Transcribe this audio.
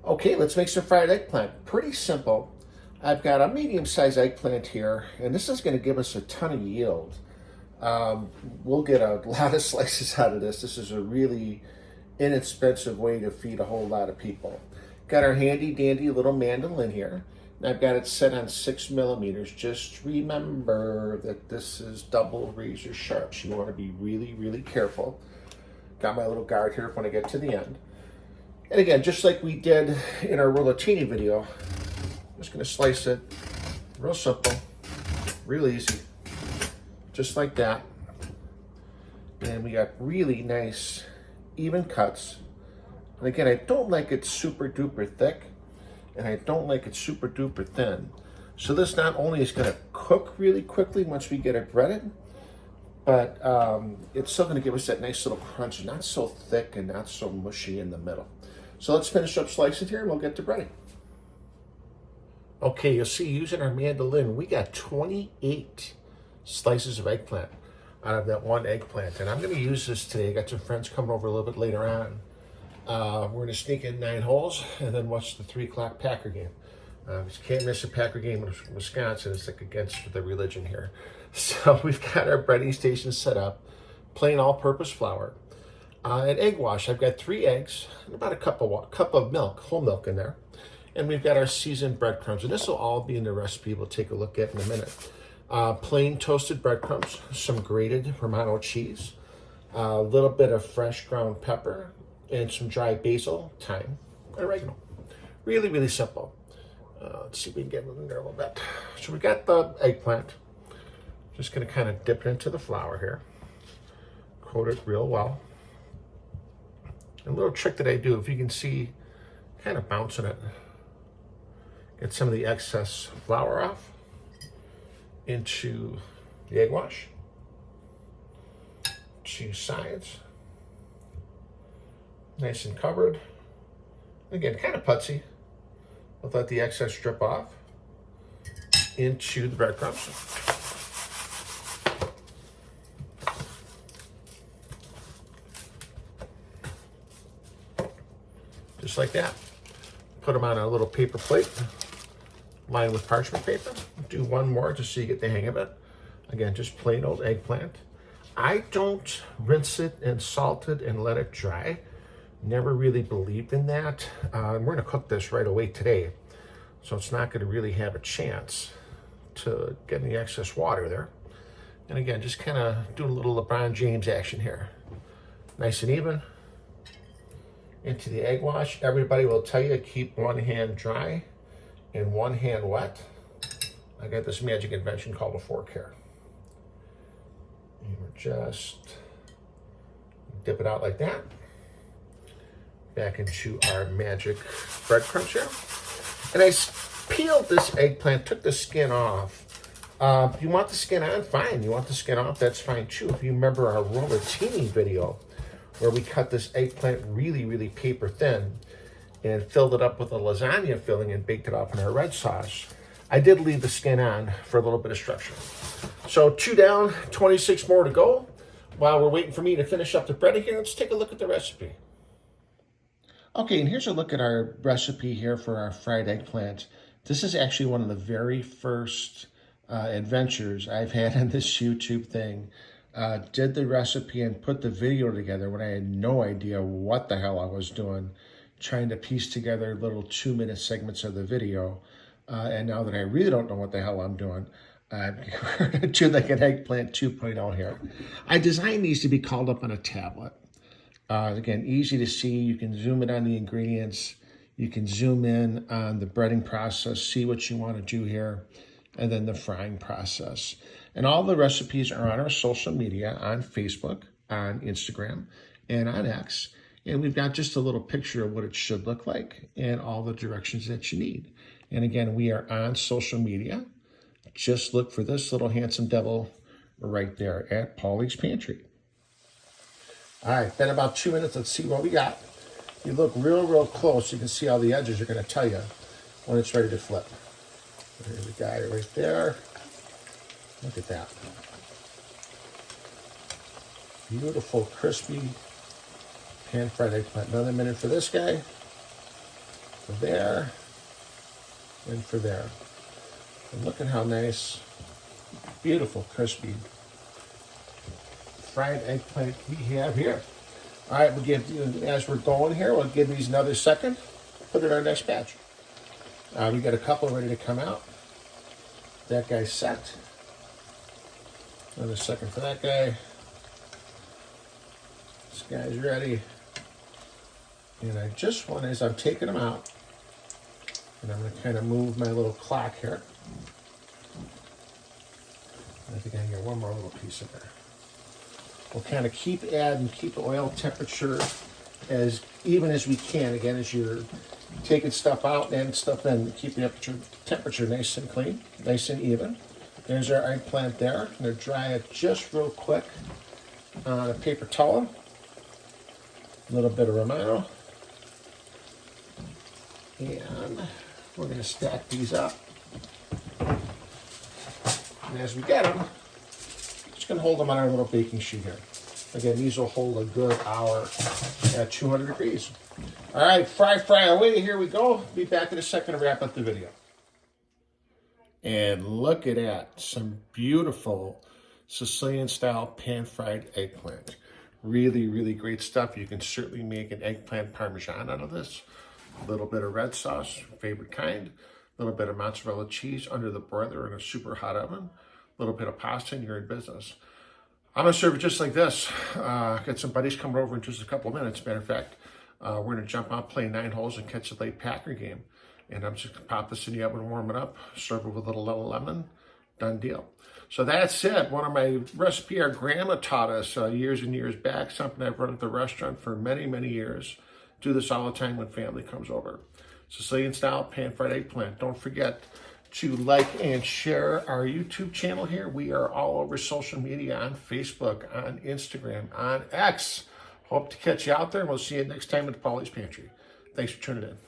Okay, let's make some fried eggplant. Pretty simple. I've got a medium-sized eggplant here, and this is going to give us a ton of yield. We'll get a lot of slices out of this. This is a really inexpensive way to feed a whole lot of people. Got our handy dandy little mandolin here. And I've got it set on 6 millimeters. Just remember that this is double razor sharp, so you want to be really, really careful. Got my little guard here when I get to the end. And again, just like we did in our rollatini video, I'm just going to slice it real simple, real easy, just like that. And we got really nice, even cuts. And again, I don't like it super duper thick, and I don't like it super duper thin. So this not only is going to cook really quickly once we get it breaded, but it's still going to give us that nice little crunch, not so thick and not so mushy in the middle. So let's finish up slicing here and we'll get to breading. Okay, you'll see using our mandolin, we got 28 slices of eggplant out of that one eggplant. And I'm going to use this today. I got some friends coming over a little bit later on. We're going to sneak in 9 holes and then watch the 3 o'clock Packer game. You can't miss a Packer game in Wisconsin. It's like against the religion here. So we've got our breading station set up, plain all-purpose flour. An egg wash. I've got 3 eggs and about a cup of milk, whole milk in there. And we've got our seasoned breadcrumbs. And this will all be in the recipe we'll take a look at in a minute. Plain toasted breadcrumbs, some grated Romano cheese, a little bit of fresh ground pepper, and some dry basil, thyme, and oregano. Really, really simple. Let's see if we can get it in there a little bit. So we got the eggplant. Just going to kind of dip it into the flour here. Coat it real well. A little trick that I do, if you can see, kind of bouncing it. Get some of the excess flour off into the egg wash. 2 sides. Nice and covered. Again, kind of putsy. We'll let the excess drip off into the breadcrumbs. Just like that. Put them on a little paper plate, lined with parchment paper. Do one more just so you get the hang of it. Again, just plain old eggplant. I don't rinse it and salt it and let it dry. Never really believed in that. We're going to cook this right away today, so it's not going to really have a chance to get any excess water there. And again, just kind of do a little LeBron James action here. Nice and even. Into the egg wash. Everybody will tell you keep one hand dry and one hand wet. I got this magic invention called a fork here. And we're just dip it out like that. Back into our magic breadcrumbs here. And I peeled this eggplant, took the skin off. If you want the skin on, fine. You want the skin off, that's fine too. If you remember our rollatini video, where we cut this eggplant really, really paper thin and filled it up with a lasagna filling and baked it up in our red sauce, I did leave the skin on for a little bit of structure. So 2 down, 26 more to go. While we're waiting for me to finish up the breading here, let's take a look at the recipe. Okay, and here's a look at our recipe here for our fried eggplant. This is actually one of the very first adventures I've had on this YouTube thing. Did the recipe and put the video together when I had no idea what the hell I was doing, trying to piece together little 2-minute segments of the video. And now that I really don't know what the hell I'm doing, we're going to do like an eggplant 2.0 here. I designed these to be called up on a tablet. Again, easy to see. You can zoom in on the ingredients. You can zoom in on the breading process, see what you want to do here, and then the frying process. And all the recipes are on our social media, on Facebook, on Instagram, and on X. And we've got just a little picture of what it should look like and all the directions that you need. And again, we are on social media. Just look for this little handsome devil right there at Paulie's Pantry. All right, been about 2 minutes. Let's see what we got. If you look real close, you can see all the edges are going to tell you when it's ready to flip. There's a guy right there. Look at that. Beautiful, crispy pan-fried eggplant. Another minute for this guy. for there, and for there. And look at how nice, beautiful, crispy fried eggplant we have here. All right, we'll give, as we're going here, we'll give these another second, put it in our next batch. We got a couple ready to come out. That guy's set. Another second for that guy. This guy's ready. And I just want, as I'm taking them out, and I'm going to kind of move my little clock here. I think I can get one more little piece in there. We'll kind of keep the oil temperature as even as we can. Again, as you're taking stuff out and stuff in, keep the temperature nice and clean, nice and even. There's our eggplant there. I'm going to dry it just real quick on a paper towel. A little bit of Romano. And we're going to stack these up. And as we get them, just going to hold them on our little baking sheet here. Again, these will hold a good hour at 200 degrees. All right, fry away. Here we go. Be back in a second to wrap up the video. And look at that. Some beautiful Sicilian style pan-fried eggplant. Really, really great stuff. You can certainly make an eggplant parmesan out of this. A little bit of red sauce, favorite kind. A little bit of mozzarella cheese under the broiler in a super hot oven. A little bit of pasta and you're in business. I'm going to serve it just like this. Got some buddies coming over in just a couple of minutes. Matter of fact, we're going to jump out, play 9 holes, and catch a late Packer game. And I'm just going to pop this in the oven, warm it up, serve it with a little lemon. Done deal. So that's it. One of my recipe our grandma taught us years and years back. Something I've run at the restaurant for many, many years. Do this all the time when family comes over. Sicilian style pan-fried eggplant. Don't forget to like and share our YouTube channel here. We are all over social media, on Facebook, on Instagram, on X. Hope to catch you out there, and we'll see you next time at Paulie's Pantry. Thanks for tuning in.